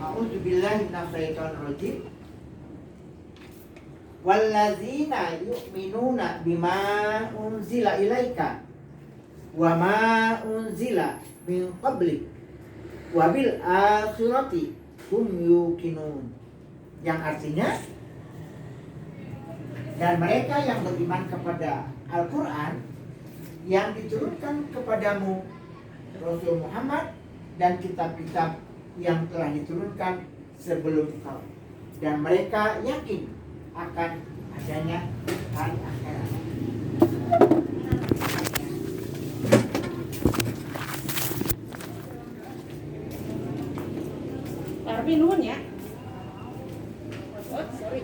A'udzubillahi minasyaitonir rajim. Wallazina yu'minuna bima unzila ilaika wa ma unzila min qablik wa bil akhirati hum yuqinun. Yang artinya, dan mereka yang beriman kepada Al-Quran yang diturunkan kepadamu Rasul Muhammad dan kitab-kitab yang telah diturunkan sebelum kau, dan mereka yakin akan adanya hari akhirat. Tapi nuhun ya. Oh, sorry.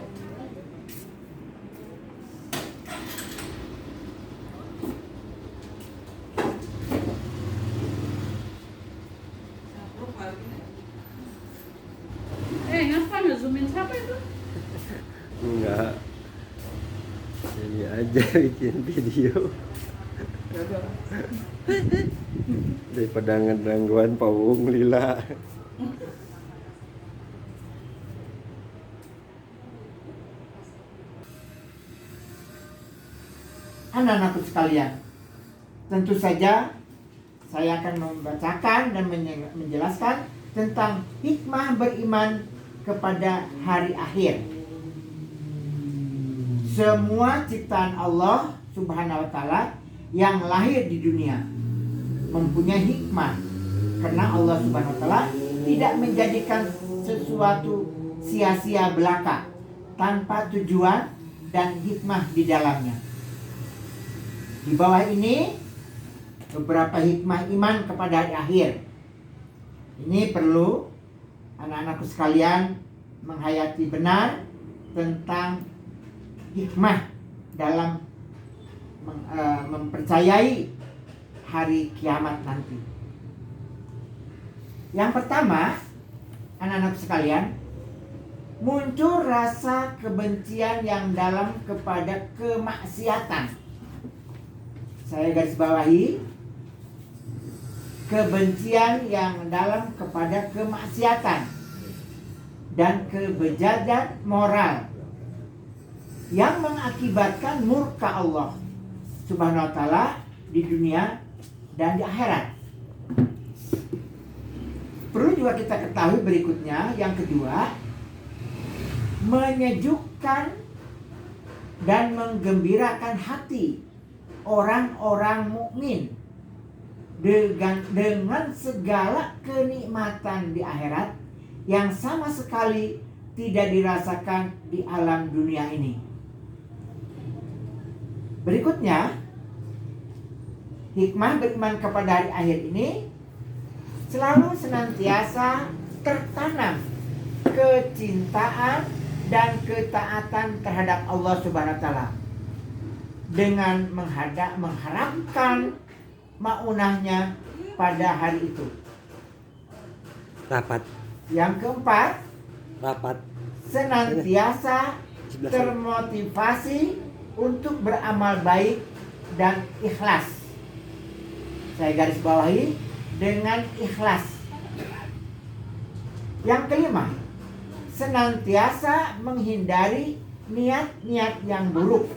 Ngapa ngezoomin siapa itu? Enggak. Ini aja bikin video. Daripada ngegangguan pawung lila. Anak-anakku sekalian, tentu saja saya akan membacakan dan menjelaskan tentang hikmah beriman kepada hari akhir. Semua ciptaan Allah Subhanahu wa Ta'ala yang lahir di dunia mempunyai hikmah, karena Allah Subhanahu wa Ta'ala tidak menjadikan sesuatu sia-sia belaka tanpa tujuan dan hikmah di dalamnya. Di bawah ini beberapa hikmah iman kepada hari akhir. Ini perlu anak-anakku sekalian menghayati benar tentang hikmah dalam mempercayai hari kiamat nanti. Yang pertama, anak-anak sekalian, muncul rasa kebencian yang dalam kepada kemaksiatan. Saya garis bawahi, kebencian yang dalam kepada kemaksiatan dan kebejatan moral yang mengakibatkan murka Allah Subhanahu wa Ta'ala di dunia dan di akhirat. Perlu juga kita ketahui berikutnya, yang kedua, menyejukkan dan menggembirakan hati orang-orang mukmin dengan segala kenikmatan di akhirat yang sama sekali tidak dirasakan di alam dunia ini. Berikutnya, hikmah beriman kepada hari akhir ini selalu senantiasa tertanam kecintaan dan ketaatan terhadap Allah Subhanahu wa Ta'ala dengan mengharapkan maunahnya pada hari itu. Rapat. Yang keempat, senantiasa termotivasi untuk beramal baik dan ikhlas. Saya garis bawahi, dengan ikhlas. Yang kelima, senantiasa menghindari niat-niat yang buruk,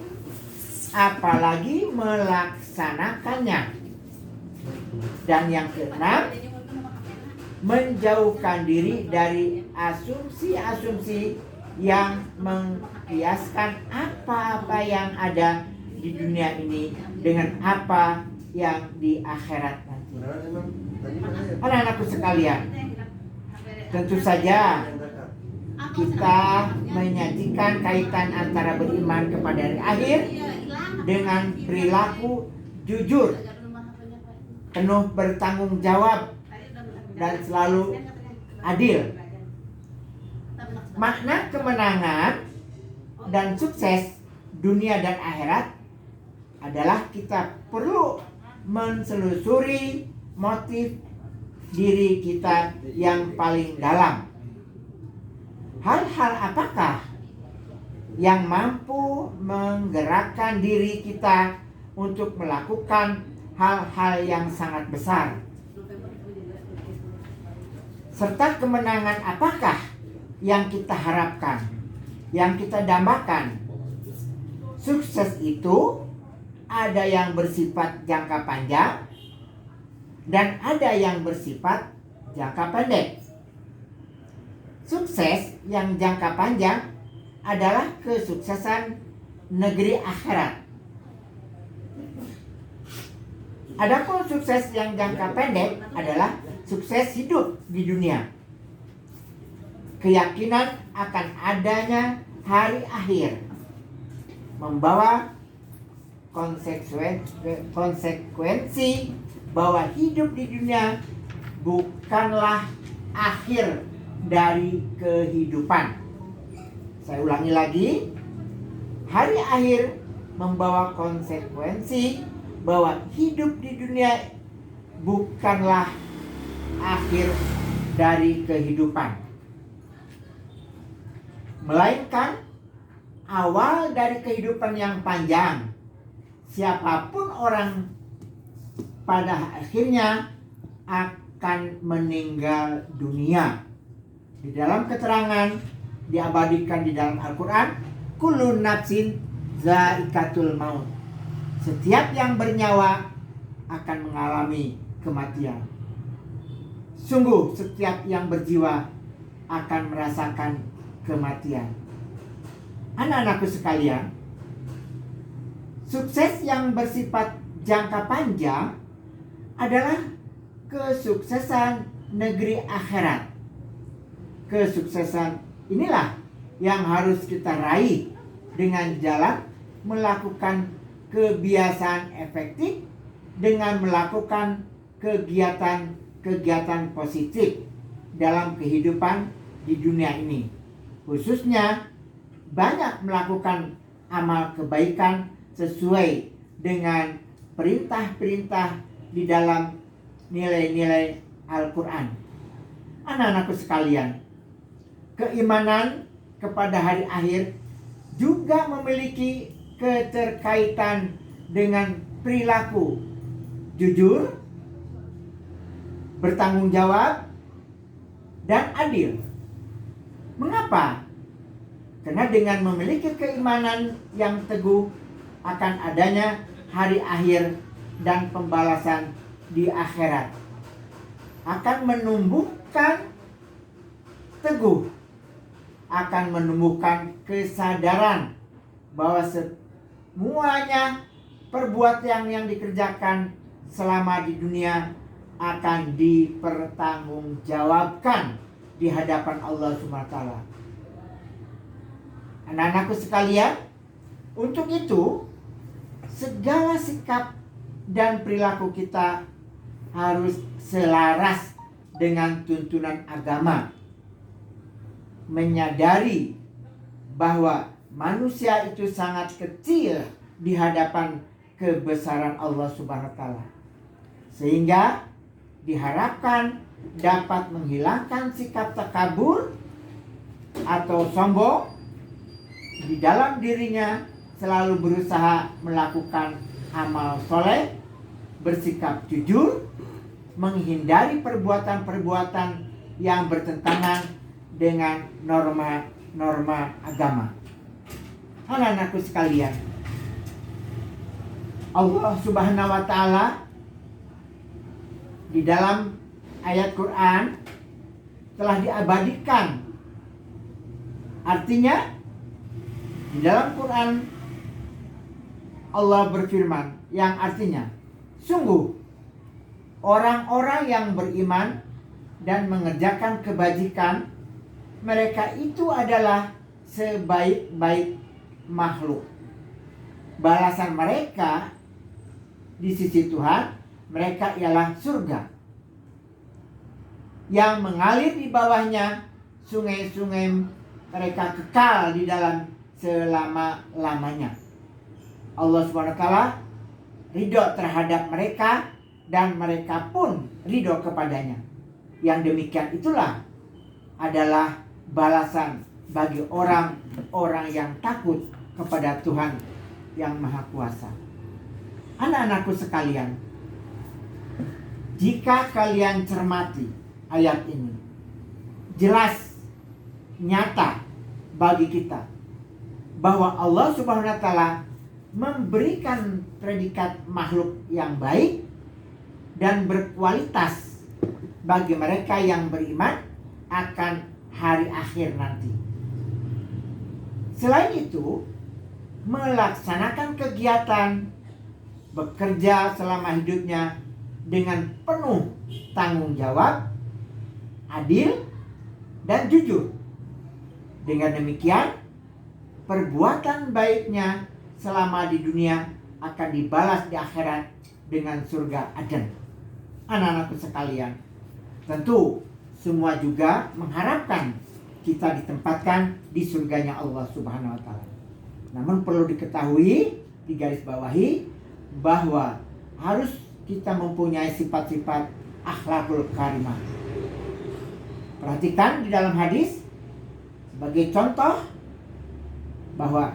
apalagi melaksanakannya. Dan yang keenam, menjauhkan diri dari asumsi-asumsi yang mengkiaskan apa-apa yang ada di dunia ini dengan apa yang di akhirat nanti. Anak-anakku sekalian, tentu saja kita menyajikan kaitan antara beriman kepada hari akhir dengan perilaku jujur, penuh bertanggung jawab, dan selalu adil. Makna kemenangan dan sukses dunia dan akhirat adalah kita perlu menselusuri motif diri kita yang paling dalam. Hal-hal apakah yang mampu menggerakkan diri kita untuk melakukan hal-hal yang sangat besar? serta kemenangan apakah yang kita harapkan, yang kita dambakan. Sukses itu ada yang bersifat jangka panjang dan ada yang bersifat jangka pendek. Sukses yang jangka panjang adalah kesuksesan negeri akhirat. Adapun sukses yang jangka pendek adalah sukses hidup di dunia. Keyakinan akan adanya hari akhir membawa konsekuensi bahwa hidup di dunia bukanlah akhir dari kehidupan. Saya ulangi lagi, hari akhir membawa konsekuensi bahwa hidup di dunia bukanlah akhir dari kehidupan, melainkan awal dari kehidupan yang panjang. Siapapun orang pada akhirnya akan meninggal dunia. Di dalam keterangan diabadikan di dalam Al-Quran, kullu nafsin zaikatul maut. Setiap yang bernyawa akan mengalami kematian. Sungguh setiap yang berjiwa akan merasakan kematian. Anak-anakku sekalian, sukses yang bersifat jangka panjang adalah kesuksesan negeri akhirat. Kesuksesan inilah yang harus kita raih dengan jalan melakukan kebiasaan efektif, dengan melakukan kegiatan-kegiatan positif dalam kehidupan di dunia ini. Khususnya banyak melakukan amal kebaikan sesuai dengan perintah-perintah di dalam nilai-nilai Al-Quran. Anak-anakku sekalian, keimanan kepada hari akhir juga memiliki keterkaitan dengan perilaku jujur, bertanggung jawab, dan adil. Mengapa? Karena dengan memiliki keimanan yang teguh akan adanya hari akhir dan pembalasan di akhirat, akan menumbuhkan teguh, akan menumbuhkan kesadaran bahwa semuanya perbuatan yang dikerjakan selama di dunia akan dipertanggungjawabkan di hadapan Allah SWT. Anak-anakku sekalian, untuk itu segala sikap dan perilaku kita harus selaras dengan tuntunan agama, menyadari bahwa manusia itu sangat kecil di hadapan kebesaran Allah Subhanahu wa taala. Sehingga diharapkan dapat menghilangkan sikap takabur atau sombong di dalam dirinya, selalu berusaha melakukan amal soleh, bersikap jujur, menghindari perbuatan-perbuatan yang bertentangan dengan norma-norma agama. Anak-anakku sekalian, Allah Subhanahu wa taala di dalam ayat Quran telah diabadikan. Artinya di dalam Quran Allah berfirman yang artinya, sungguh orang-orang yang beriman dan mengerjakan kebajikan, mereka itu adalah sebaik-baik makhluk. Balasan mereka di sisi Tuhan, mereka ialah surga yang mengalir di bawahnya sungai-sungai, mereka kekal di dalam selama-lamanya. Allah SWT ridho terhadap mereka dan mereka pun ridho kepadanya. Yang demikian itulah adalah balasan bagi orang-orang yang takut kepada Tuhan yang Maha Kuasa. Anak-anakku sekalian, jika kalian cermati ayat ini, jelas nyata bagi kita bahwa Allah Subhanahu wa taala memberikan predikat makhluk yang baik dan berkualitas bagi mereka yang beriman akan hari akhir nanti. Selain itu, melaksanakan kegiatan bekerja selama hidupnya dengan penuh tanggung jawab, adil, dan jujur. Dengan demikian, perbuatan baiknya selama di dunia akan dibalas di akhirat dengan surga Aden. Anak-anakku sekalian, tentu semua juga mengharapkan kita ditempatkan di surganya Allah Subhanahu wa taala. Namun perlu diketahui, digarisbawahi bahwa harus kita mempunyai sifat-sifat akhlakul karimah. Perhatikan di dalam hadis sebagai contoh bahwa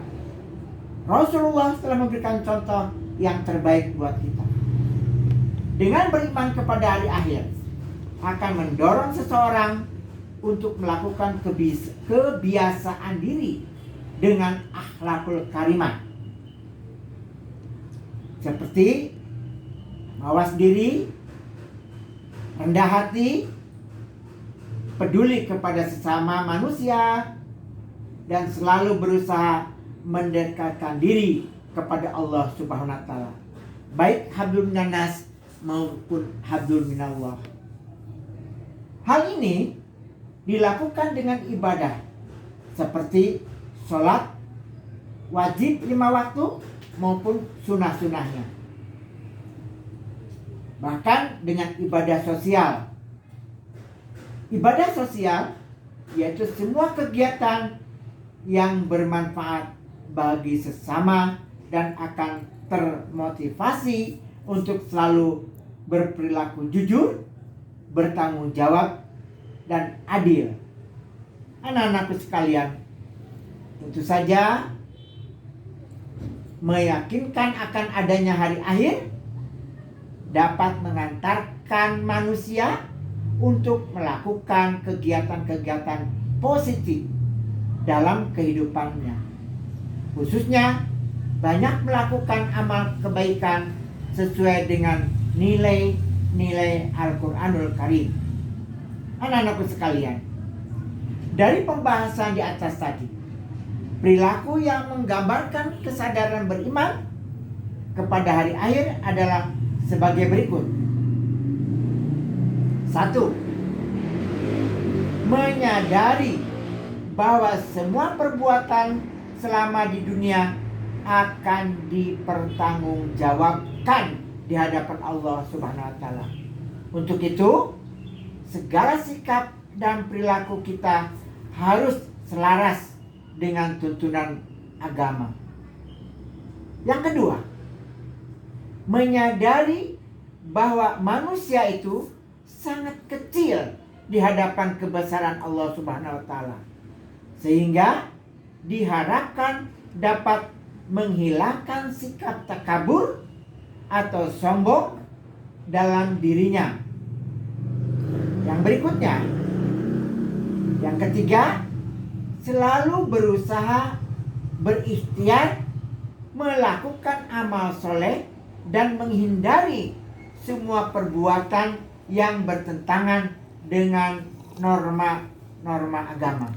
Rasulullah telah memberikan contoh yang terbaik buat kita. Dengan beriman kepada hari akhir akan mendorong seseorang untuk melakukan kebiasaan diri dengan akhlakul karimah. Seperti mawas diri, rendah hati, peduli kepada sesama manusia, dan selalu berusaha mendekatkan diri kepada Allah Subhanahu wa taala. Baik hablum minannas maupun hablum minallah. Hal ini dilakukan dengan ibadah seperti sholat wajib 5 waktu maupun sunnah-sunnahnya. Bahkan dengan ibadah sosial. Ibadah sosial yaitu semua kegiatan yang bermanfaat bagi sesama dan akan termotivasi untuk selalu berperilaku jujur, bertanggung jawab, dan adil. Anak-anakku sekalian, tentu saja meyakinkan akan adanya hari akhir dapat mengantarkan manusia untuk melakukan kegiatan-kegiatan positif dalam kehidupannya. Khususnya banyak melakukan amal kebaikan sesuai dengan nilai-nilai Al-Quranul Karim. Anak-anakku sekalian, dari pembahasan di atas tadi, perilaku yang menggambarkan kesadaran beriman kepada hari akhir adalah sebagai berikut. 1. Menyadari bahwa semua perbuatan selama di dunia akan dipertanggungjawabkan di hadapan Allah Subhanahu wa taala. Untuk itu, segala sikap dan perilaku kita harus selaras dengan tuntunan agama. Yang kedua, menyadari bahwa manusia itu sangat kecil di hadapan kebesaran Allah Subhanahu wa taala. Sehingga diharapkan dapat menghilangkan sikap takabur atau sombong dalam dirinya. Yang berikutnya, yang ketiga, selalu berusaha berikhtiar melakukan amal soleh dan menghindari semua perbuatan yang bertentangan dengan norma-norma agama.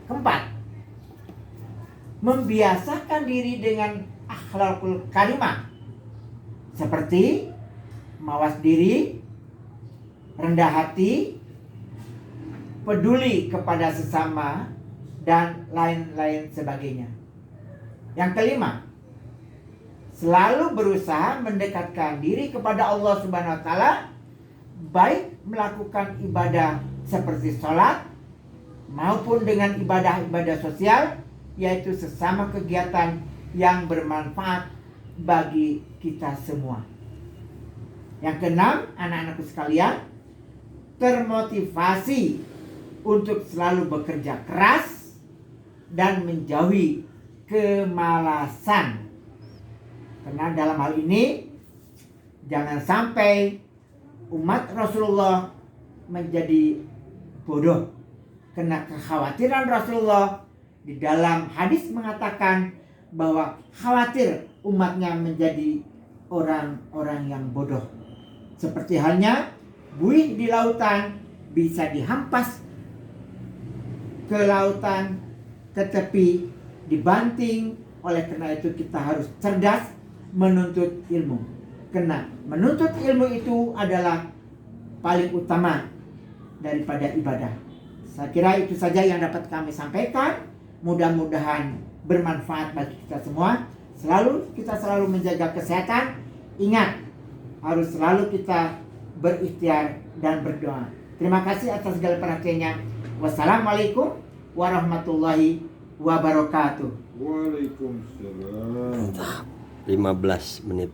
Keempat, membiasakan diri dengan akhlakul karimah seperti mawas diri, rendah hati, peduli kepada sesama, dan lain-lain sebagainya. Yang kelima, selalu berusaha mendekatkan diri kepada Allah Subhanahu wa taala, baik melakukan ibadah seperti sholat maupun dengan ibadah-ibadah sosial, yaitu sesama kegiatan yang bermanfaat bagi kita semua. Yang keenam, anak-anakku sekalian, termotivasi untuk selalu bekerja keras dan menjauhi kemalasan. Karena dalam hal ini jangan sampai umat Rasulullah menjadi bodoh Karena kekhawatiran Rasulullah di dalam hadis mengatakan bahwa khawatir umatnya menjadi orang-orang yang bodoh. Seperti halnya buih di lautan bisa dihampas ke lautan, ke tepi, dibanting. Oleh karena itu kita harus cerdas menuntut ilmu. Karena menuntut ilmu itu adalah paling utama daripada ibadah. Saya kira itu saja yang dapat kami sampaikan. Mudah-mudahan bermanfaat bagi kita semua. Kita selalu menjaga kesehatan. Ingat, harus selalu kita berikhtiar dan berdoa. Terima kasih atas segala perhatiannya. Wassalamualaikum warahmatullahi wabarakatuh. Waalaikumsalam. 15 menit.